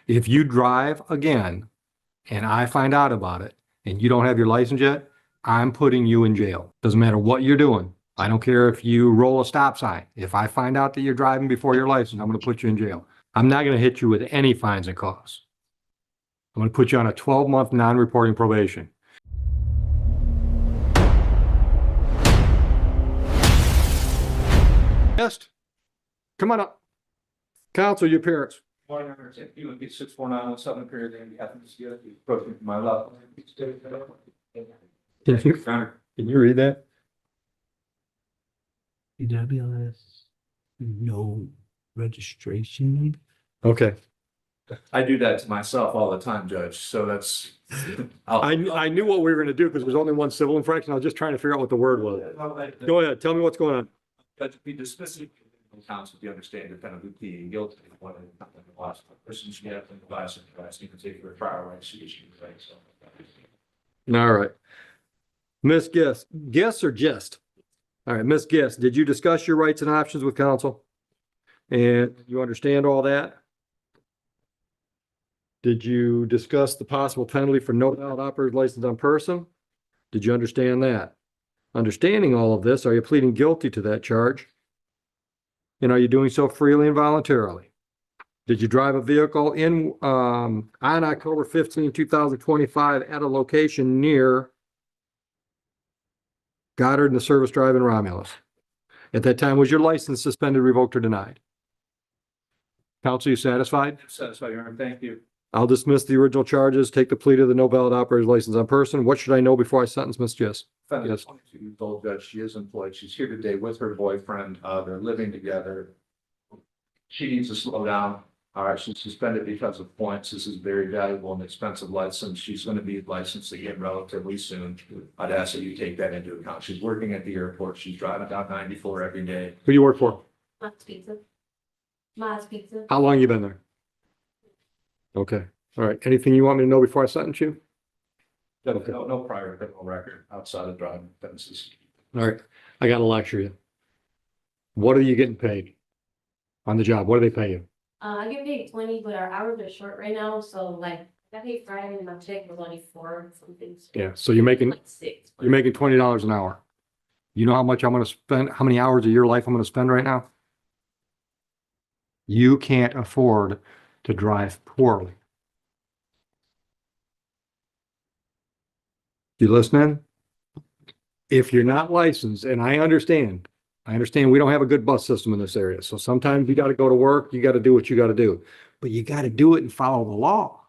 If you drive again and I find out about it and you don't have your license yet, I'm putting you in jail. Doesn't matter what you're doing. I don't care if you roll a stop sign. If I find out that you're driving before your license, I'm going to put you in jail. I'm not going to hit you with any fines and costs. I'm going to put you on a 12-month non-reporting probation. Yes. Come on up. Counsel, your appearance. Morning, you would be 64917 period, and you have to just get it, approaching my left. Can you read that? PWS, no registration. Okay. I do that to myself all the time, Judge, so that's. I knew what we were going to do because there's only one civil infraction. I was just trying to figure out what the word was. Go ahead. Tell me what's going on. Judge, be dismissing counts if you understand defendant pleading guilty. One of the last persons you have to advise in particular trial rights issues, right? So. All right. Miss Guess or Gist? All right, Miss Guess, did you discuss your rights and options with counsel? And you understand all that? Did you discuss the possible penalty for no valid operator's license on person? Did you understand that? Understanding all of this, are you pleading guilty to that charge? And are you doing so freely and voluntarily? Did you drive a vehicle on October 15, 2025 at a location near Goddard and the Service Drive in Romulus? At that time, was your license suspended, revoked, or denied? Counsel, you satisfied? Satisfied, Your Honor. Thank you. I'll dismiss the original charges, take the plea to the no valid operator's license on person. What should I know before I sentence Ms. Gist? Defendant, 22-year-old judge, she is employed. She's here today with her boyfriend. They're living together. She needs to slow down. All right, she's suspended because of points. This is very valuable and expensive license. She's going to be licensed again relatively soon. I'd ask that you take that into account. She's working at the airport. She's driving down 94 every day. Who do you work for? Ma's Pizza. Ma's Pizza. How long you been there? Okay. All right. Anything you want me to know before I sentence you? Okay. No prior criminal record outside of driving offenses. All right. I got to lecture you. What are you getting paid on the job? What do they pay you? I get paid 20, but our hours are short right now. So like I paid Friday and my check was only 4 something. So Yeah. So you're making like 6. You're making $20 an hour. You know how much I'm going to spend, how many hours of your life I'm going to spend right now? You can't afford to drive poorly. You listening? If you're not licensed, and I understand we don't have a good bus system in this area. So sometimes you got to go to work, you got to do what you got to do, but you got to do it and follow the law.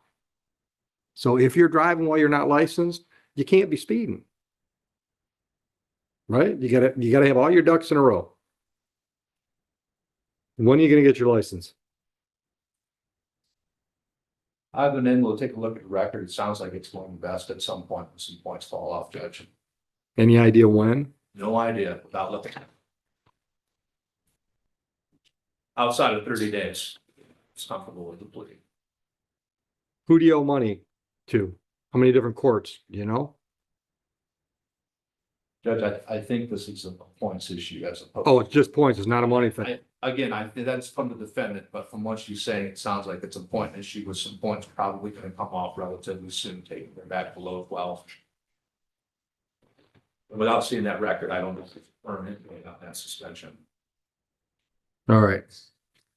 So if you're driving while you're not licensed, you can't be speeding. Right? You gotta have all your ducks in a row. When are you gonna get your license? I've been able to take a look at the record. It sounds like it's going best at some point when some points fall off, Judge. Any idea when? No idea without looking. Outside of 30 days, it's comfortable with the plea. Who do you owe money to? How many different courts? Do you know? Judge, I think this is a points issue as opposed. Oh, it's just points. It's not a money thing. That's from the defendant, but from what she's saying, it sounds like it's a point issue with some points probably going to come off relatively soon, taking them back below 12. Without seeing that record, I don't know if it's permanent on that suspension. All right.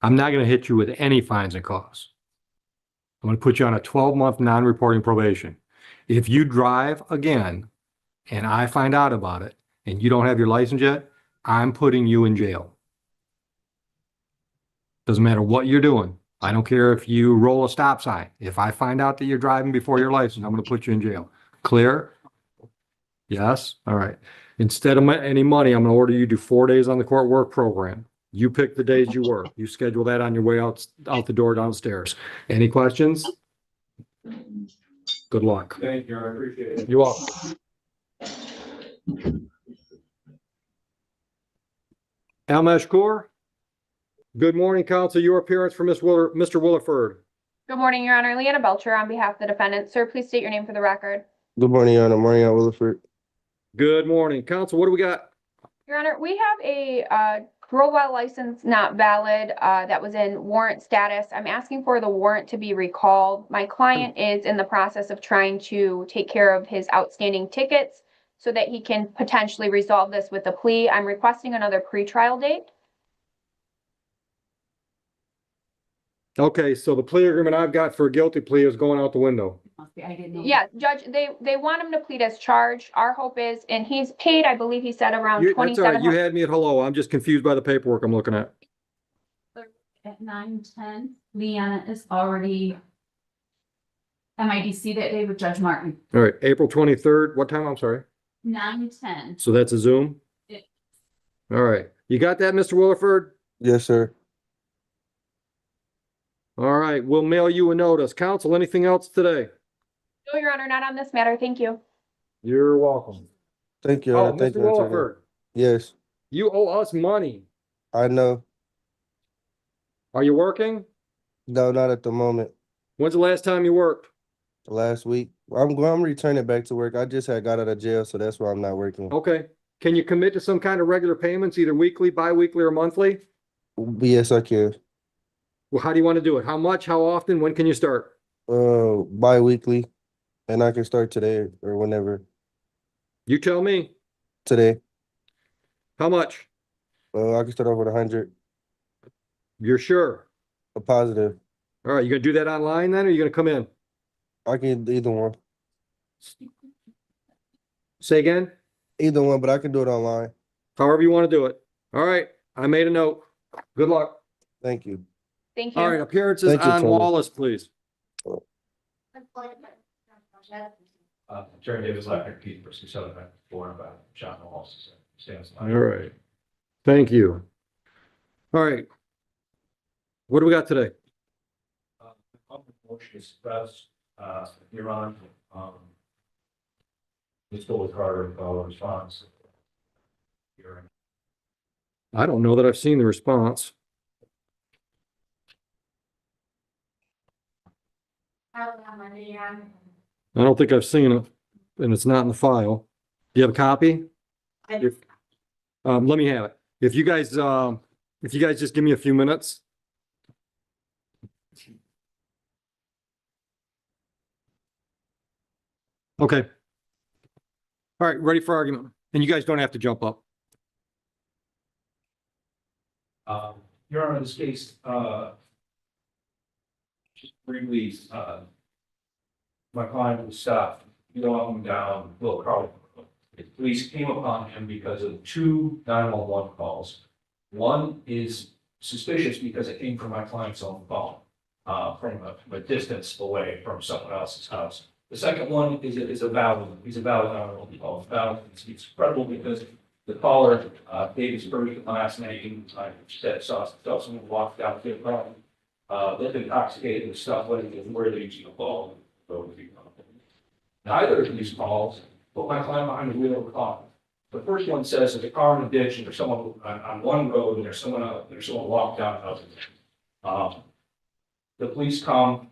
I'm not gonna hit you with any fines and costs. I'm gonna put you on a 12-month non-reporting probation. If you drive again and I find out about it and you don't have your license yet, I'm putting you in jail. Doesn't matter what you're doing. I don't care if you roll a stop sign. If I find out that you're driving before your license, I'm going to put you in jail. Clear? Yes? All right. Instead of any money, I'm going to order you to do 4 days on the court work program. You pick the days you work. You schedule that on your way out the door downstairs. Any questions? Good luck. Thank you. I appreciate it. You're welcome. Al Mashkour? Good morning, counsel. Your appearance for Mr. Williford. Good morning, Your Honor. Leanna Belcher on behalf of the defendant. Sir, please state your name for the record. Good morning, Your Honor. Williford. Good morning. Counsel, what do we got? Your Honor, we have a profile license not valid, that was in warrant status. I'm asking for the warrant to be recalled. My client is in the process of trying to take care of his outstanding tickets so that he can potentially resolve this with a plea. I'm requesting another pretrial date. Okay, so the plea agreement I've got for a guilty plea is going out the window. I didn't know. Yeah, Judge, they want him to plead as charged. Our hope is, and he's paid, I believe he said around That's all right. You 2,700. had me at hello. I'm just confused by the paperwork I'm looking at. At 9:10, Leanna is already MIDC that day with Judge Martin. All right, April 23rd. What time? I'm sorry. 9:10. So that's a Zoom? It- All right. You got that, Mr. Williford? Yes, sir. All right, we'll mail you a notice. Counsel, anything else today? No, Your Honor, not on this matter. Thank you. You're welcome. Thank you. Oh, Thank Mr. you, Attorney. Williford, Yes, you owe us money. I know. Are you working? No, not at the moment. When's the last time you worked? Last week, I'm returning back to work. I just had got out of jail, so that's why I'm not working. Okay. Can you commit to some kind of regular payments, either weekly, bi-weekly, or monthly? Yes, I can. Well, how do you want to do it? How much? How often? When can you start? Bi-weekly, and I can start today or whenever. You tell me. Today, How much? I can start off with 100. You're sure? A positive. All right, you gonna do that online then, or you gonna come in? I can either one. Say again? Either one, but I can do it online. However you want to do it. All right, I made a note. Good luck. Thank you. Thank you. All right, appearances Thank you, on Tony. Wallace, please. Attorney Davis, Electric, Pete, for 674, about John Wallace, stands. All right. Thank you. All right. What do we got today? Motion is suppressed, Your Honor, let's go with Carter and follow response. Hearing. I don't know that I've seen the response. I don't think I've seen it, and it's not in the file. Do you have a copy? If- let me have it. If you guys just give me a few minutes. Okay. All right, ready for argument. And you guys don't have to jump up. Your Honor, in this case, just briefly, my client was stopped, walking down Will Carl. The police came upon him because of two 911 calls. One is suspicious because it came from my client's own phone, from a distance away from someone else's house. The second one is a valid 911 call. It's credible because the caller gave his first and last name, said saw someone walk down the road, looked intoxicated and stuff, where they used the call. Neither of these calls put my client behind the wheel of the car. The first one says there's a car in a ditch and there's someone on one road and there's someone walked down another. The police come,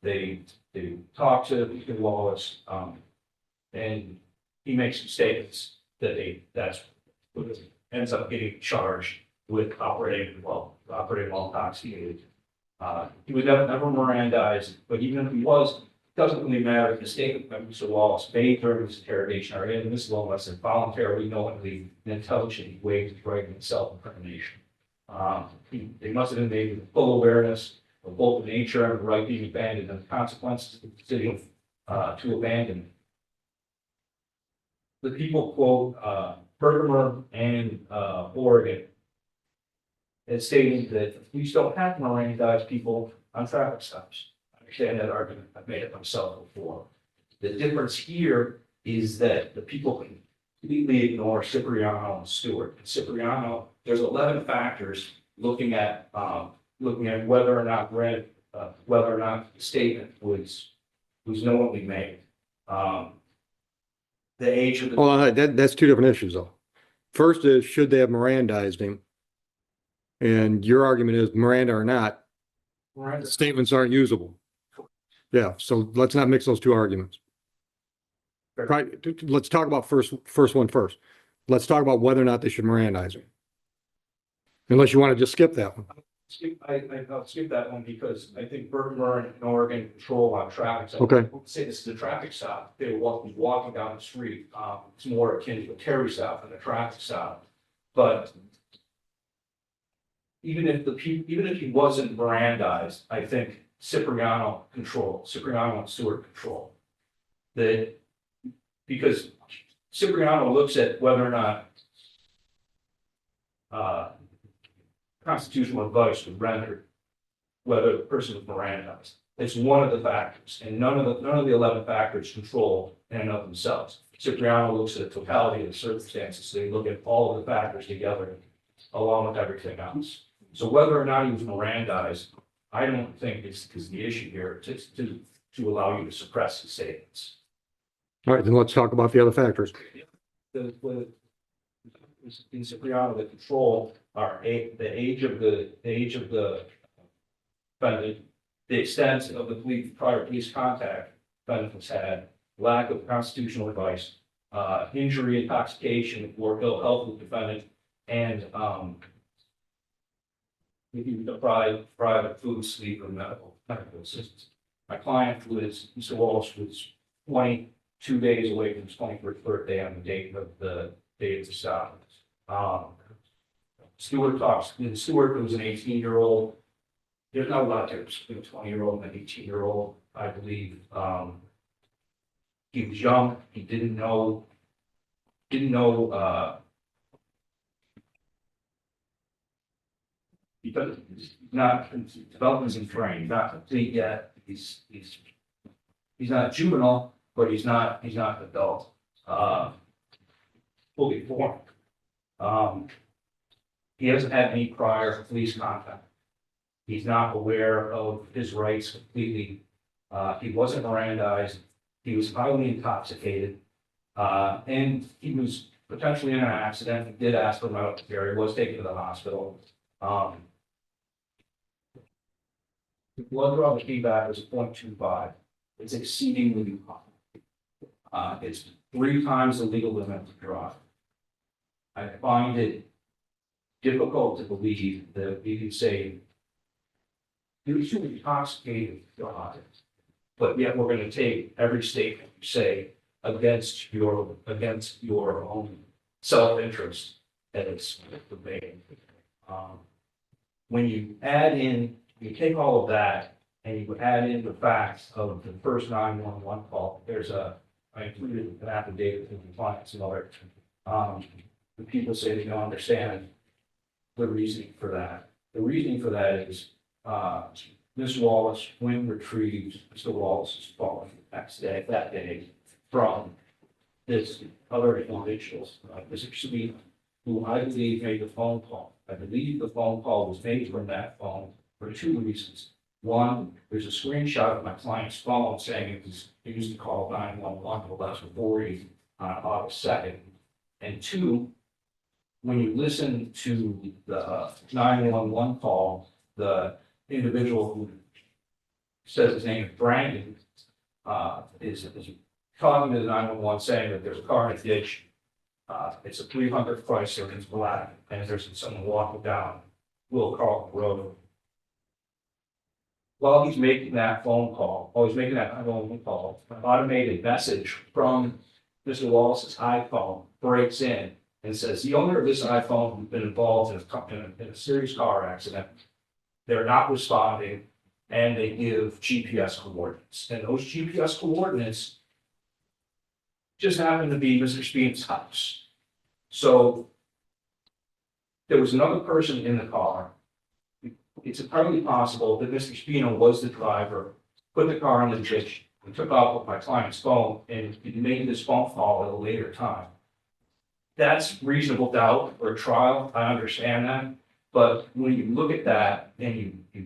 they talk to Wallace, and he makes some statements that that's what ends up getting charged with operating while intoxicated. He was never Mirandized, but even if he was, it doesn't really matter. The statement that Mr. Wallace made during his interrogation are in this law lesson, voluntarily, knowingly, and intelligently waived his right to self-incrimination. They must have been made with full awareness of both the nature and the right being abandoned and the consequences of the decision to abandon. The people quote Bergamo and Oregon as stating that the police don't have to Mirandized people on traffic stops. I understand that argument. I've made it myself before. The difference here is that the people completely ignore Cipriano and Stewart. In Cipriano, there's 11 factors looking at whether or not the statement was knowingly made. The age of the. Oh, that's two different issues though. First is, should they have Mirandized him? And your argument is Miranda or not, statements aren't usable. Yeah, so let's not mix those two arguments. Right, let's talk about first one first. Let's talk about whether or not they should Mirandize him. Unless you want to just skip that one. I'll skip that one because I think Burton and Oregon control on traffic. So Okay. people say this is a traffic stop. They were walking down the street. It's more akin to a Terry stop than a traffic stop. But even if he wasn't Mirandized, I think Cipriano and Stewart control. That because Cipriano looks at whether or not constitutional advice would render whether the person was Mirandized. It's one of the factors, and none of the 11 factors control in and of themselves. Cipriano looks at the totality of the circumstances, so they look at all of the factors together, along with everything else. So whether or not he was Mirandized, I don't think is the issue here to allow you to suppress his statements. All right, then let's talk about the other factors. In Cipriano, the control are the age of the defendant, the extent of the prior police contact defendant has had, lack of constitutional advice, injury, intoxication, or ill health of the defendant, and deprived of food, sleep, or medical assistance. My client Mr. Walsh was 22 days away from his 21st birthday on the date of the stop. Stewart was an 18-year-old. There's not a lot of difference between a 20-year-old and an 18-year-old, I believe. He was young. He didn't know. Because development's in frame, not complete yet. He's not juvenile, but he's not an adult. Fully formed. He hasn't had any prior police contact. He's not aware of his rights completely. He wasn't Mirandized. He was highly intoxicated. And he was potentially in an accident. He did ask for medical care. He was taken to the hospital. The blood draw feedback was 0.25. It's exceedingly high. It's 3 times the legal limit to draw. I find it difficult to believe that you can say you're too intoxicated, but yet we're going to take every statement you say against your own self-interest as the main. When you add in, you take all of that and you add in the facts of the first 911 call. I included an affidavit in compliance and other. The people say they don't understand the reasoning for that. The reasoning for that is Ms. Wallace, when retrieved Mr. Wallace's phone that day from this other individual, Mr. Speed, who I believe made the phone call. I believe the phone call was made from that phone for 2 reasons. One, there's a screenshot of my client's phone saying it was used to call 911 at 11:40 on August 2nd. And 2, when you listen to the 911 call, the individual who says his name is Brandon is talking to the 911 saying that there's a car in a ditch. It's a 300 Chrysler, it's black, and there's someone walking down Will Carlton Road. While he's making that phone call, while he's making that 911 call, an automated message from Mr. Wallace's iPhone breaks in and says, the owner of this iPhone has been involved in a serious car accident. They're not responding, and they give GPS coordinates. And those GPS coordinates just happen to be Mr. Speed's house. So there was another person in the car. It's entirely possible that Mr. Spino was the driver, put the car in the ditch, and took off with my client's phone and made this phone call at a later time. That's reasonable doubt for a trial. I understand that. But when you look at that and you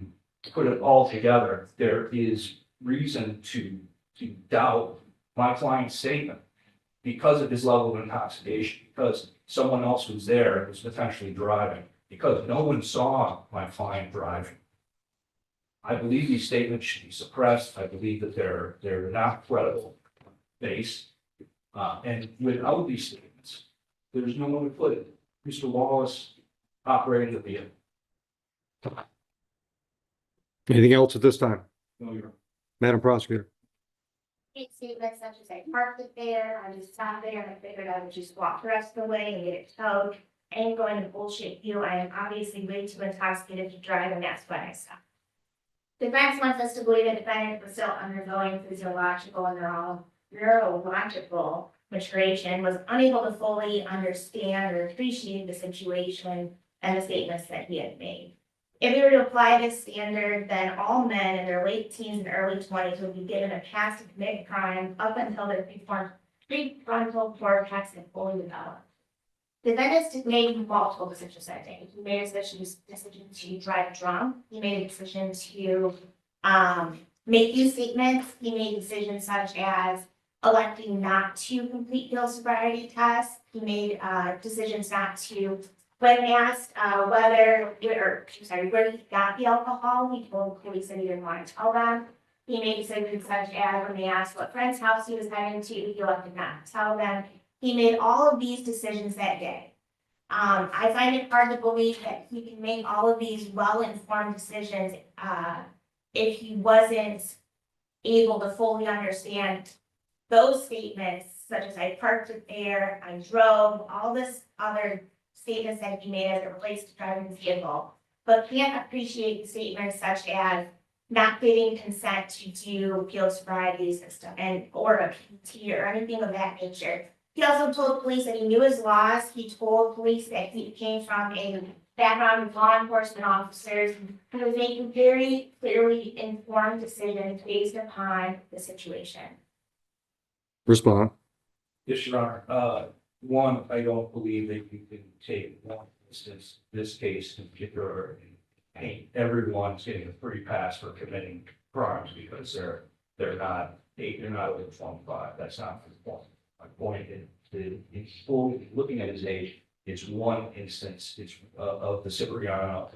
put it all together, there is reason to doubt my client's statement because of his level of intoxication, because someone else was there and was potentially driving, because no one saw my client driving. I believe these statements should be suppressed. I believe that they're not credible based. And without these statements, there's no one to put it. Mr. Wallace operating the vehicle. Anything else at this time? No, Your Honor. Madam Prosecutor? Make statements such as I parked it there, I just sat there and I figured I would just walk the rest of the way and get it towed. I ain't going to bullshit you, I am obviously way too intoxicated to drive and that's why I stopped. Defense wants us to believe the defendant was still undergoing physiological and neurological maturation, was unable to fully understand or appreciate the situation and the statements that he had made. If we were to apply this standard, then all men in their late teens and early twenties would be given a pass to commit crime up until their prefrontal cortex had fully developed. Defendants made multiple decisions that day. He made a decision to drive drunk. He made a decision to make use statements. He made decisions such as electing not to complete field sobriety tests. He made decisions not to. When asked where he got the alcohol, he told police that he didn't want to tell them. He made decisions such as when they asked what friend's house he was heading to, he elected not to tell them. He made all of these decisions that day. I find it hard to believe that he can make all of these well-informed decisions if he wasn't able to fully understand those statements, such as I parked it there, I drove, all this other statements that he made as it relates to driving the vehicle, but can't appreciate the statements such as not getting consent to do field sobriety system or a PT or anything of that nature. He also told police that he knew his laws. He told police that he came from a background of law enforcement officers who was making very clearly informed decisions based upon the situation. Respond. Yes, Your Honor. One, I don't believe that you can take one instance, this case in particular, and paint everyone's getting a free pass for committing crimes because they're not over 25. That's not the point. My point is that it's fully looking at his age. It's one instance. It's of the Cipriano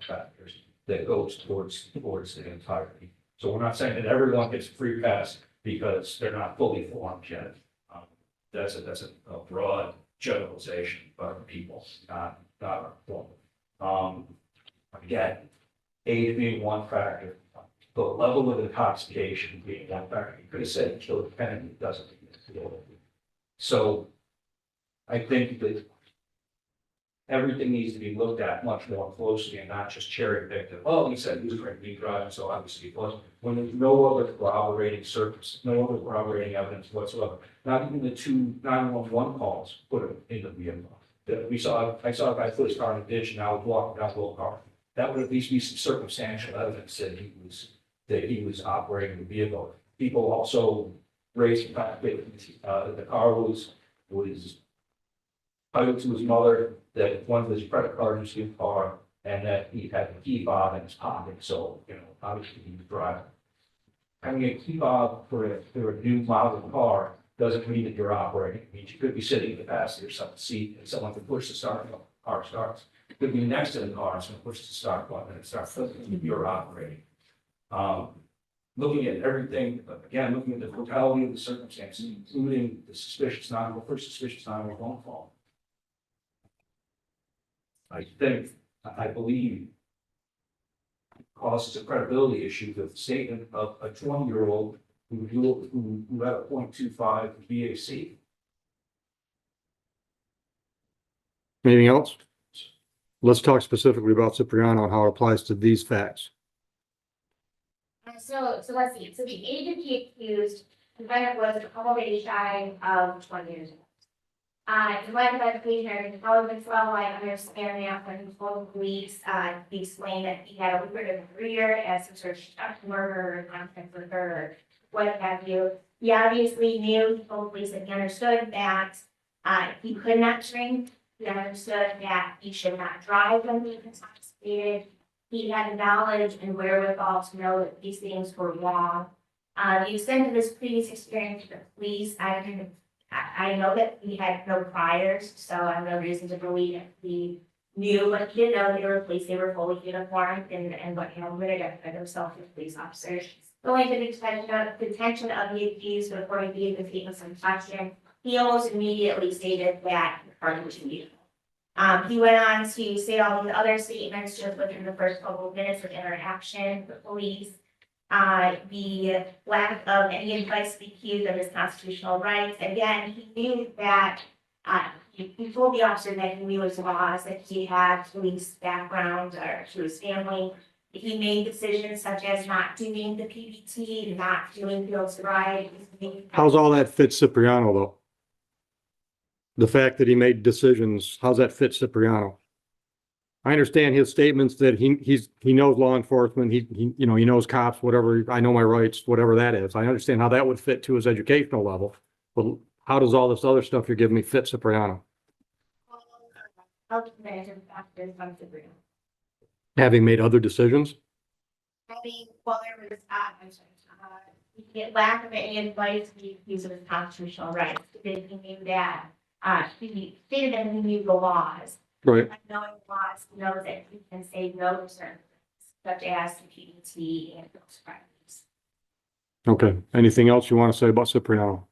factors that goes towards the entirety. So we're not saying that everyone gets a free pass because they're not fully formed yet. That's a broad generalization of people, not our point. Again, age being one factor, the level of intoxication being one factor. You could have said kill the defendant, it doesn't. So I think that everything needs to be looked at much more closely and not just cherry picked. Oh, he said he was drinking driving, so obviously he wasn't. When there's no other corroborating evidence whatsoever. Not even the 2 911 calls put him in the vehicle. I saw a guy put his car in the ditch and I was walking down the little car. That would at least be some circumstantial evidence that he was operating the vehicle. People also raised the fact that the car was tied to his mother, that one of his credit cards was in the car, and that he had a key fob in his pocket. So, obviously he was driving. Having a key fob for a new model car doesn't mean that you're operating. It means you could be sitting in the passenger seat and someone can push the start button, the car starts. You could be next to the car and someone pushes the start button and it starts clicking, you're operating. Looking at everything, again, looking at the totality of the circumstances, including the suspicious 911 phone call. I believe causes a credibility issue with the statement of a 20-year-old who had a 0.25 BAC. Anything else? Let's talk specifically about Cipriano and how it applies to these facts. So let's see. So the age of the accused, the defendant was already shy of 20 years old. In my investigation, probably been well, I understand that when he told the police, he explained that he had a lucrative career as some sort of murderer or conflict with her, or what have you. He obviously knew, he told police that he understood that he could not drink. He understood that he should not drive when he was intoxicated. He had the knowledge and wherewithal to know that these things were wrong. The extent of his previous experience with the police, I know that he had no priors, so I have no reason to believe that he knew, but he did know they were police, they were fully uniformed and what would identify themselves as police officers. Going to the detention of the accused according to the statements in question, he almost immediately stated that the party was immutable. He went on to say all the other statements just within the first couple of minutes of interaction with police. The lack of any advice to the accused of his constitutional rights. Again, he knew that, he told the officer that he knew his laws, that he had police background or to his family. He made decisions such as not doing the PBT, not doing field sobriety. How's all that fit Cipriano though? The fact that he made decisions, how's that fit Cipriano? I understand his statements that he knows law enforcement, he knows cops, whatever, I know my rights, whatever that is. I understand how that would fit to his educational level. But how does all this other stuff you're giving me fit Cipriano? Having made other decisions? There was, the lack of any advice to the accused of his constitutional rights, because he knew that, he stated that he knew the laws. Right. By knowing the laws, he knows that he can say no to certain things, such as the PBT and those crimes. Okay. Anything else you want to say about Cipriano?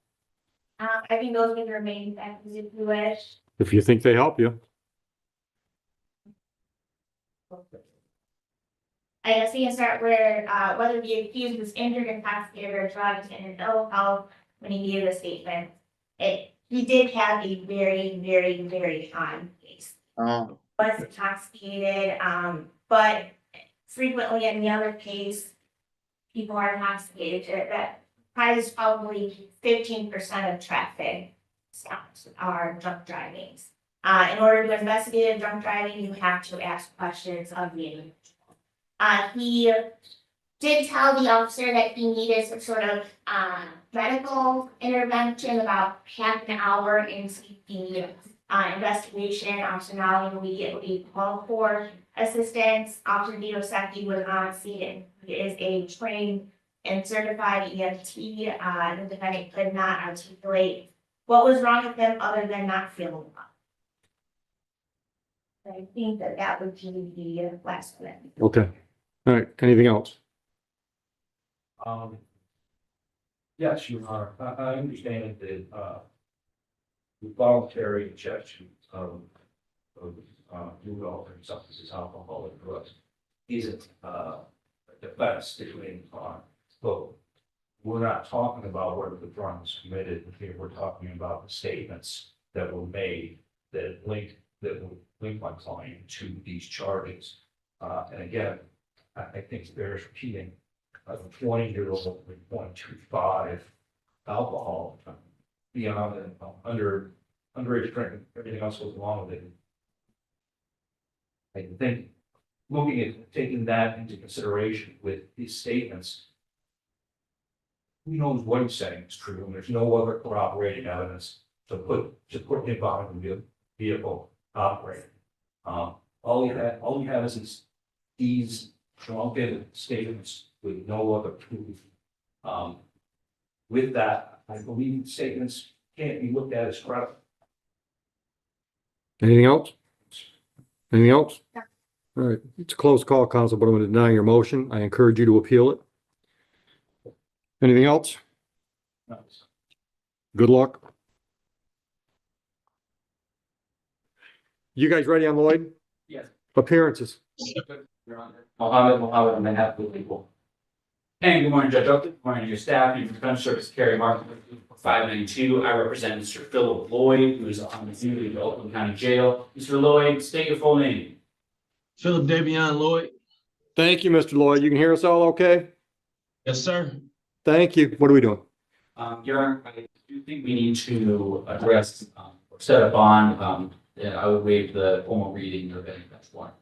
I think those would remain factors if you wish. If you think they help you. I guess we can start where, whether the accused was injured, intoxicated, or drugged and in ill health when he gave the statement. He did have a very, very, very high case. Was intoxicated, but frequently in the other case, people are intoxicated. That is probably 15% of traffic stops are drunk drivings. In order to investigate a drunk driving, you have to ask questions of the individual. He did tell the officer that he needed some sort of medical intervention about half an hour into the investigation. Officer Nally immediately called for assistance. Officer Vidosecki was on scene and he is a trained and certified EMT. The defendant could not articulate what was wrong with him other than not feeling well. I think that would be the last one. Okay. All right. Anything else? Yes, you are. I understand that, the voluntary injection of food altering substances, alcohol and drugs isn't, a defense between crime. So we're not talking about whether the crime was committed here. We're talking about the statements that were made that would link my client to these charges. And again, I think it bears repeating. A 20-year-old with 0.25 alcohol beyond underage drinking, everything else goes along with it. I think looking at taking that into consideration with these statements, who knows what he's saying is true, and there's no other corroborating evidence to put him behind the vehicle operating. All you have is these drunken statements with no other proof. With that, I believe statements can't be looked at as credible. Anything else? Anything else? No. All right. It's a close call, counsel, but I'm going to deny your motion. I encourage you to appeal it. Anything else? Good luck. You guys ready on Lloyd? Yes. Appearances. Mohammed on behalf of the people. Hey, good morning, Judge Oakley. Good morning to your staff. Your defense service, Carrie Martin, 592. I represent Mr. Philip Lloyd, who is on the duty of the Oakland County Jail. Mr. Lloyd, state your full name. Philip Davion Lloyd. Thank you, Mr. Lloyd. You can hear us all okay? Yes, sir. Thank you. What are we doing? Your Honor, I do think we need to address or set a bond. I would waive the formal reading of any defense warrant.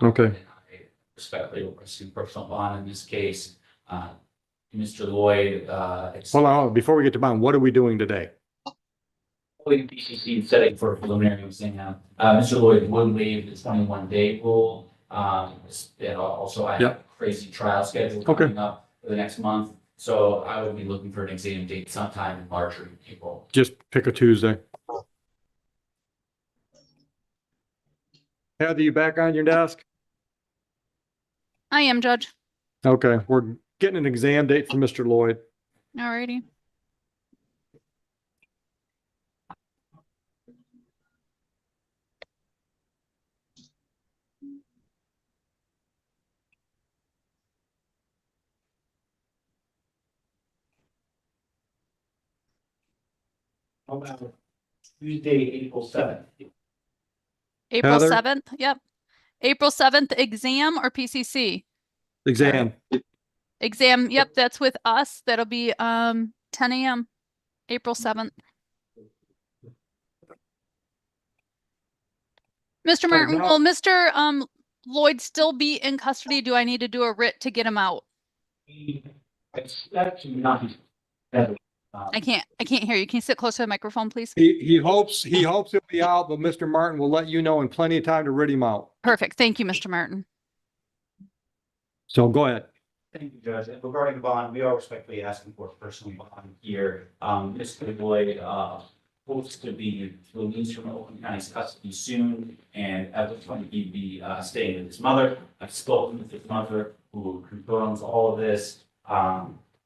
Okay. And I respectfully request personal bond in this case. Mr. Lloyd, Hold on. Before we get to bond, what are we doing today? PCC setting for a preliminary exam. Mr. Lloyd would waive the 21-day rule. And also I have a crazy trial schedule coming up for the next month. So I would be looking for an exam date sometime in March or April. Just pick a Tuesday. Heather, you back on your desk? I am, Judge. Okay, we're getting an exam date for Mr. Lloyd. Alrighty. How about Tuesday, April 7th? April Heather? 7th, yep. April 7th, exam or PCC? Exam. Exam, yep, that's with us. That'll be 10 a.m. April 7th. Mr. All right, Martin, now- will Mr. Lloyd still be in custody? Do I need to do a writ to get him out? It's actually not. I can't hear you. Can you sit closer to the microphone, please? He hopes he'll be out, but Mr. Martin will let you know in plenty of time to rid him out. Perfect. Thank you, Mr. Martin. So go ahead. Thank you, Judge. And regarding the bond, we are respectfully asking for a personal bond here. Mr. Lloyd, hopes to be released from Oakland County's custody soon, and at this point, he'd be, staying with his mother. I've spoken with his mother, who confirms all of this.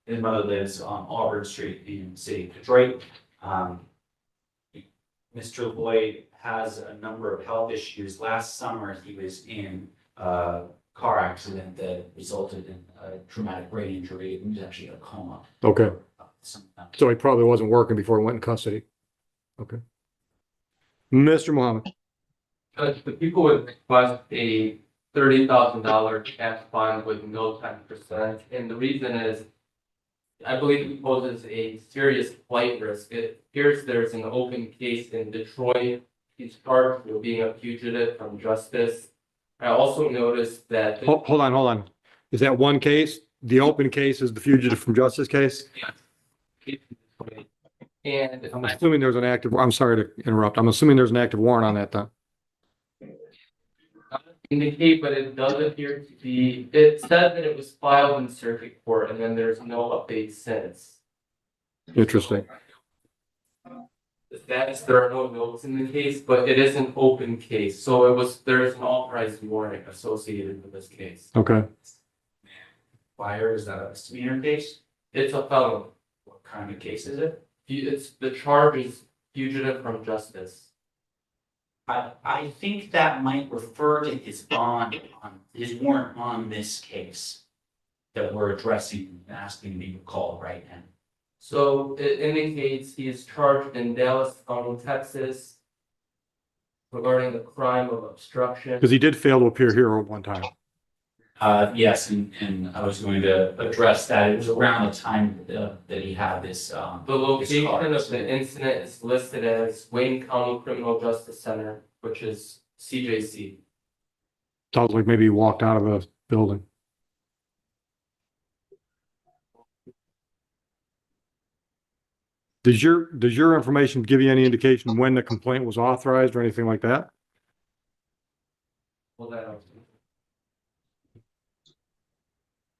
His mother lives on Auburn Street in the city of Detroit. Mr. Lloyd has a number of health issues. Last summer, he was in a car accident that resulted in a traumatic brain injury. He was actually in a coma. Okay. Sometime. So he probably wasn't working before he went in custody. Okay. Mr. Mohammed. Judge, the people would request a $30,000 cash bond with no 10%. And the reason is, I believe he poses a serious flight risk. It appears there's an open case in Detroit. He's charged with being a fugitive from justice. I also noticed that. Hold on. Is that one case? The open case is the fugitive from justice case? And I'm assuming there's an active, I'm sorry to interrupt. I'm assuming there's an active warrant on that then. indicate, but it does appear to be, it said that it was filed in circuit court and then there's no update since. Interesting. The status, there are no notes in the case, but it is an open case, so there is an authorized warrant associated with this case. Okay. Fire, is that a misdemeanor case? It's a felony. What kind of case is it? It's, the charge is fugitive from justice. I think that might refer to his bond on, his warrant on this case that we're addressing and asking to be recalled right now. So it indicates he is charged in Dallas County, Texas regarding the crime of obstruction. Because he did fail to appear here at one time. Yes, and I was going to address that. It was around the time that he had this. The location of the incident is listed as Wayne County Criminal Justice Center, which is CJC. Sounds like maybe he walked out of a building. Does your information give you any indication when the complaint was authorized or anything like that? Well, that.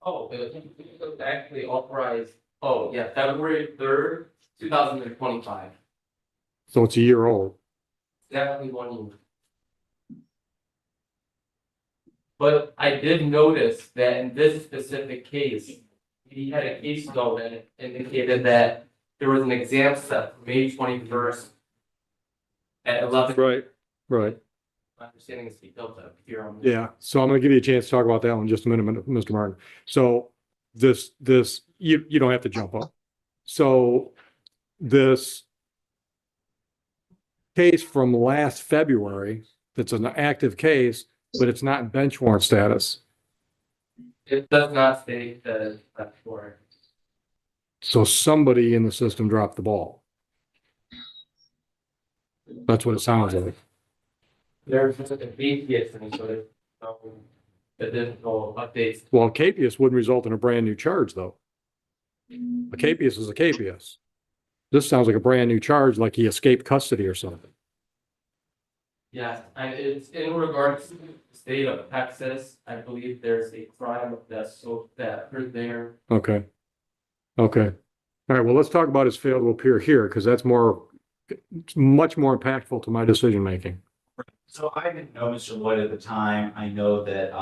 Oh, it was actually authorized, oh, yeah, February 3rd, 2025. So it's a year old. Exactly 1 year. But I did notice that in this specific case, he had a case note that indicated that there was an exam set for May 21st at 11. Right. My understanding is he built up here on. Yeah. So I'm going to give you a chance to talk about that one in just a minute, Mr. Martin. So this, you don't have to jump up. So this case from last February, that's an active case, but it's not bench warrant status. It does not state that that's for. So somebody in the system dropped the ball. That's what it sounds like. There's just a BPS and sort of additional updates. Well, capias wouldn't result in a brand new charge, though. A capias is a capias. This sounds like a brand new charge, like he escaped custody or something. Yes, and it's in regards to the state of Texas. I believe there's a crime of that occurred there. Okay. All right, well, let's talk about his fail to appear here, because that's it's much more impactful to my decision-making. So I didn't know Mr. Lloyd at the time. I know that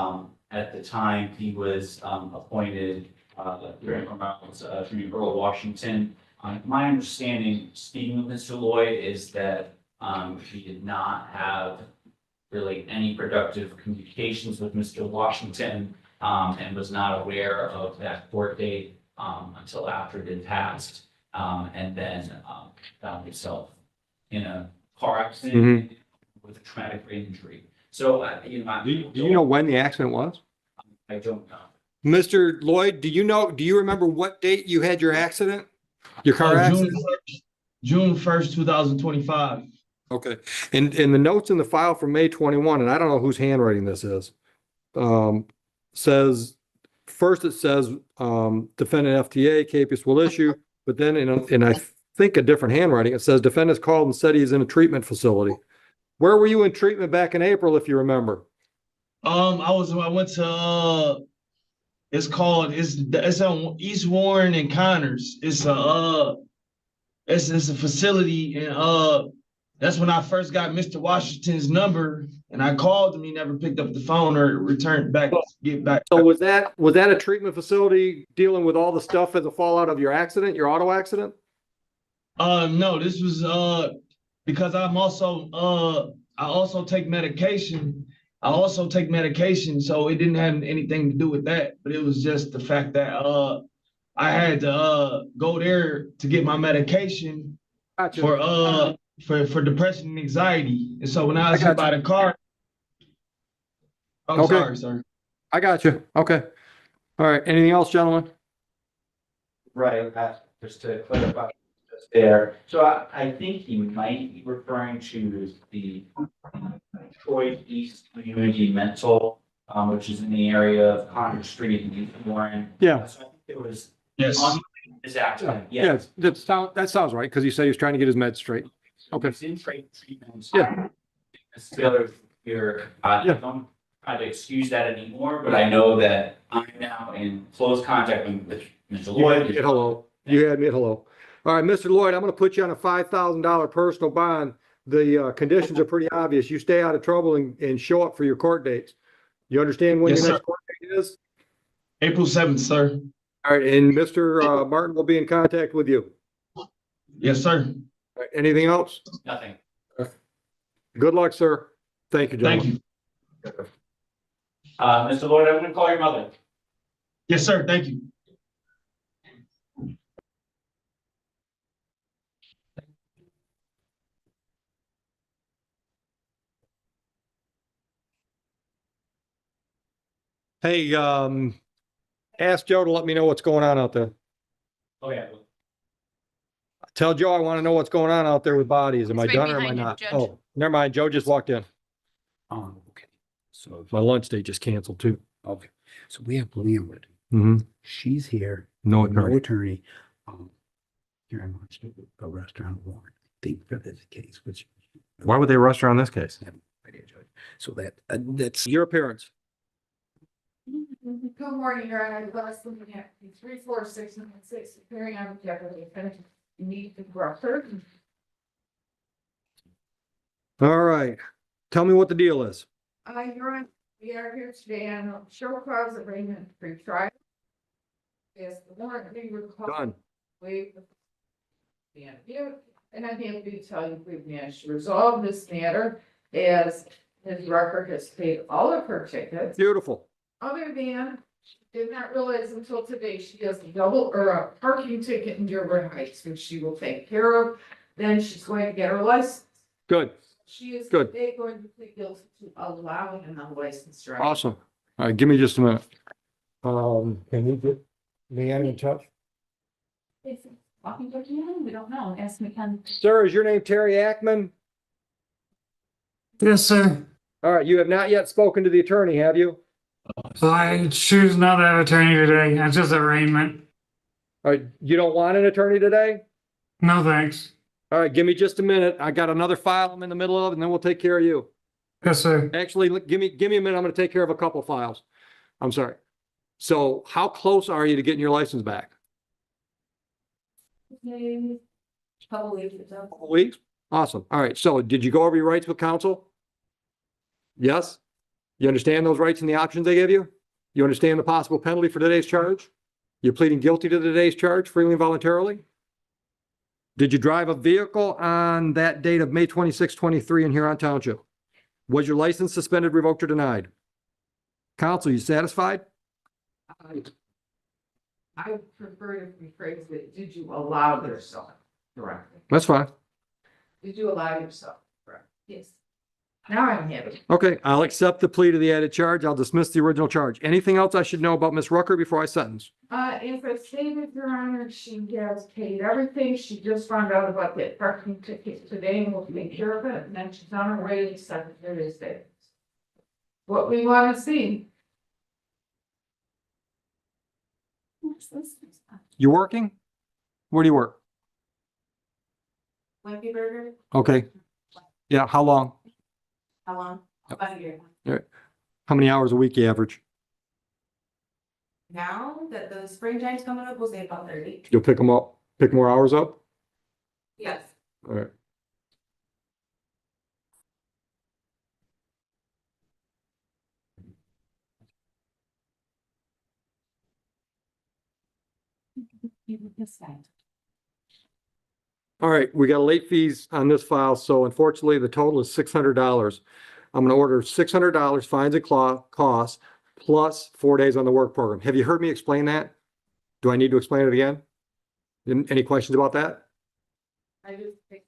at the time he was appointed during Earl Washington. My understanding, speaking with Mr. Lloyd, is that he did not have really any productive communications with Mr. Washington and was not aware of that court date until after it had passed. and then, found himself in a car accident with a traumatic brain injury. So, Do you know when the accident was? I don't know. Mr. Lloyd, do you remember what date you had your accident? Your car accident? June 1st, 2025. Okay. And the notes in the file from May 21, and I don't know whose handwriting this is, says, first it says, defendant FTA, capious will issue, but then in I think a different handwriting, it says defendant's called and said he's in a treatment facility. Where were you in treatment back in April, if you remember? I went to it's on East Warren and Connors. It's a facility, and that's when I first got Mr. Washington's number, and I called him. He never picked up the phone or returned back, get back. So was that a treatment facility dealing with all the stuff as a fallout of your accident, your auto accident? No, this was because I also take medication. So it didn't have anything to do with that. But it was just the fact that I had to go there to get my medication for depression and anxiety. And so when I was hit by the car, Okay. sorry, sir. I got you. Okay. All right. Anything else, gentlemen? Right, just to clarify just there. So I think he might be referring to the Detroit East Community Mental, which is in the area of Connor Street in East Warren. Yeah. So I think it was Yes. on his accident. Yes, that sounds right, because he said he was trying to get his meds straight. Okay. He's in treatment. Yeah. Still here, I don't try to excuse that anymore, but I know that I'm now in close contact with Mr. You had Lloyd. me at hello. You had me at hello. All right, Mr. Lloyd, I'm going to put you on a $5,000 personal bond. The conditions are pretty obvious. You stay out of trouble and show up for your court dates. You understand when Yes, your sir. next court date is? April 7th, sir. All right, and Mr. Martin will be in contact with you. Yes, sir. All right, anything else? Nothing. Good luck, sir. Thank you, Thank gentlemen. you. Mr. Lloyd, I'm gonna call your mother. Yes, sir. Thank you. Hey, ask Joe to let me know what's going on out there. Oh, yeah. Tell Joe I want to know what's going on out there with bodies. Am I He's right done or am I behind you, not? Judge. Oh, never mind. Joe just walked in. Oh, okay. So, My lunch date just canceled too. okay. So we have Leonwood. Mm-hmm. She's here. No No attorney. attorney. Here I want to a restaurant warrant. I think that is the case, which. Why would they rush her on this case? So that's. Your appearance. Good morning, Your Honor. Last looking at 34696, appearing on behalf of the defendant, you need the record. All right. Tell me what the deal is. Your Honor, we are here today on a show cause arraignment pre-trial. Yes, the warrant being recalled. Done. Waive the interview, and I'm happy to tell you we've managed to resolve this matter as his record has paid all of her tickets. Beautiful. Other than, she did not realize until today, she has a double or a parking ticket in Dearborn Heights, which she will take care of. Then she's going to get her license. Good. She is Good. today going to plead guilty to allowing an unlicensed driver. Awesome. All right. Give me just a minute. Can you get Leanne in touch? It's walking to you, we don't know, ask me can. Sir, is your name Terry Ackman? Yes, sir. All right. You have not yet spoken to the attorney, have you? I choose not to have attorney today. It's just arraignment. All right. You don't want an attorney today? No, thanks. All right. Give me just a minute. I got another file I'm in the middle of, and then we'll take care of you. Yes, sir. Actually, give me a minute. I'm going to take care of a couple files. I'm sorry. So how close are you to getting your license back? Couple weeks ago. Couple weeks? Awesome. All right. So did you go over your rights with counsel? Yes? You understand those rights and the options they give you? You understand the possible penalty for today's charge? You're pleading guilty to today's charge freely and voluntarily? Did you drive a vehicle on that date of May 26, 23 in Huron Township? Was your license suspended, revoked, or denied? Counsel, you satisfied? I would prefer if we phrase it, did you allow yourself directly? That's fine. Did you allow yourself? Correct. Yes. Now I'm happy. Okay, I'll accept the plea to the added charge. I'll dismiss the original charge. Anything else I should know about Ms. Rucker before I sentence? As I stated, Your Honor, she has paid everything. She just found out about that parking ticket today and will take care of it. And then she's on her way to Secretary of State. What we want to see. You working? Where do you work? Wimpy Burger, Okay. Yeah, how long? how long? About a year. How many hours a week you average? Now that the springtime's coming up, we'll say about 30. You'll pick them up, pick more hours up? Yes. All right. All right, we got late fees on this file, so unfortunately, the total is $600. I'm gonna order $600 fines and costs plus 4 days on the work program. Have you heard me explain that? Do I need to explain it again? Any questions about that? I just think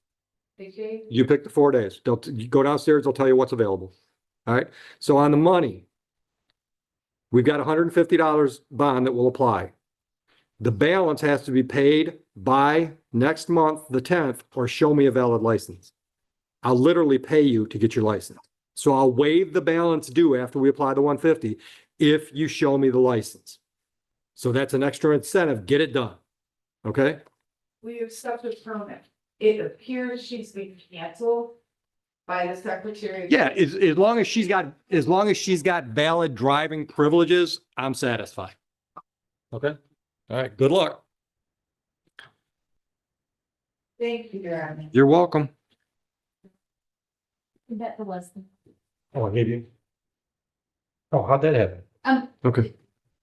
they gave. You pick the 4 days. You go downstairs, they'll tell you what's available. All right, so on the money, we've got $150 bond that will apply. The balance has to be paid by next month, the 10th, or show me a valid license. I'll literally pay you to get your license. So I'll waive the balance due after we apply the 150 if you show me the license. So that's an extra incentive. Get it done. Okay? We accepted from it. It appears she's been canceled by the Secretary. Yeah, as long as she's got valid driving privileges, I'm satisfied. Okay? All right, good luck. Thank you, Your Honor. You're welcome. That was. Oh, I gave you. Oh, how'd that happen? Um. Okay.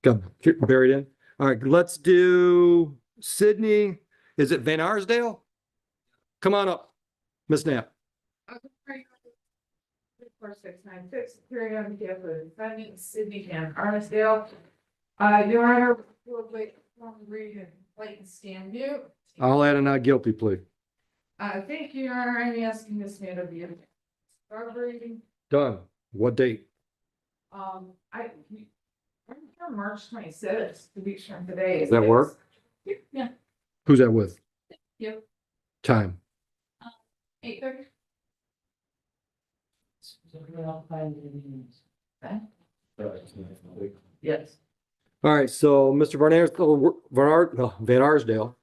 Got buried in. All right, let's do Sydney. Is it Van Arsdale? Come on up, Miss Knapp. 4696, carry on behalf of the defendant, Sydney Van Arsdale. Your Honor, we'll wait for the reading, wait and stand mute. I'll add a not guilty plea. Thank you, Your Honor. I'm asking this matter be start reading. Done. What date? I'm here March 26th, 2 weeks from today. Does that work? Yeah. Who's that with? Yep. Time. 8:30. Yes. All right, so Mr. Van Arsdale,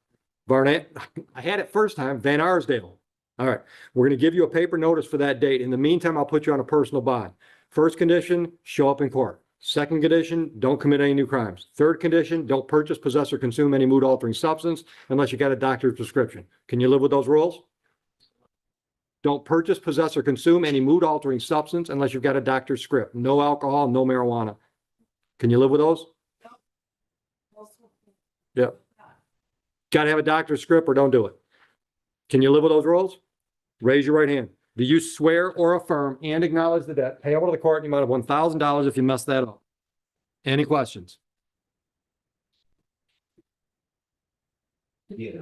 Barnett, I had it first time, Van Arsdale. All right, we're gonna give you a paper notice for that date. In the meantime, I'll put you on a personal bond. First condition, show up in court. Second condition, don't commit any new crimes. Third condition, don't purchase, possess, or consume any mood-altering substance unless you got a doctor's prescription. Can you live with those rules? Don't purchase, possess, or consume any mood-altering substance unless you've got a doctor's script. No alcohol, no marijuana. Can you live with those? Yeah. Got to have a doctor's script or don't do it. Can you live with those rules? Raise your right hand. Do you swear or affirm and acknowledge the debt payable to the court in the amount of $1,000 if you mess that up? Any questions? Yeah,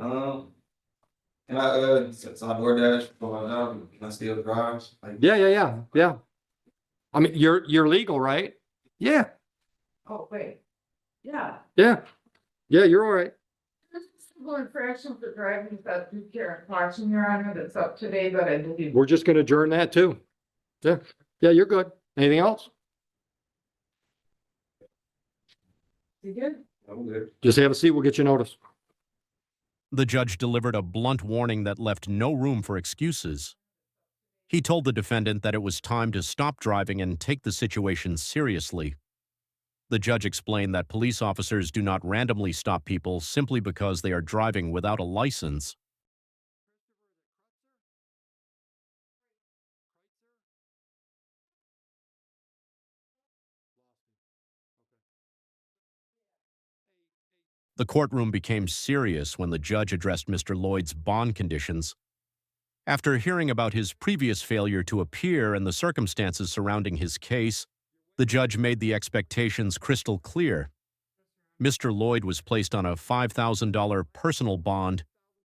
can I, since I DoorDash going out, can I still drive? Yeah. I mean, you're legal, right? Yeah. Oh, wait. Yeah. Yeah, you're all right. This is civil infraction for driving without due care and caution, Your Honor, that's up today, but I believe. We're just gonna adjourn that too. Yeah, you're good. Anything else? You good? I'm good. Just have a seat. We'll get you notice. The judge delivered a blunt warning that left no room for excuses. He told the defendant that it was time to stop driving and take the situation seriously. The judge explained that police officers do not randomly stop people simply because they are driving without a license. The courtroom became serious when the judge addressed Mr. Lloyd's bond conditions. After hearing about his previous failure to appear and the circumstances surrounding his case, the judge made the expectations crystal clear. Mr. Lloyd was placed on a $5,000 personal bond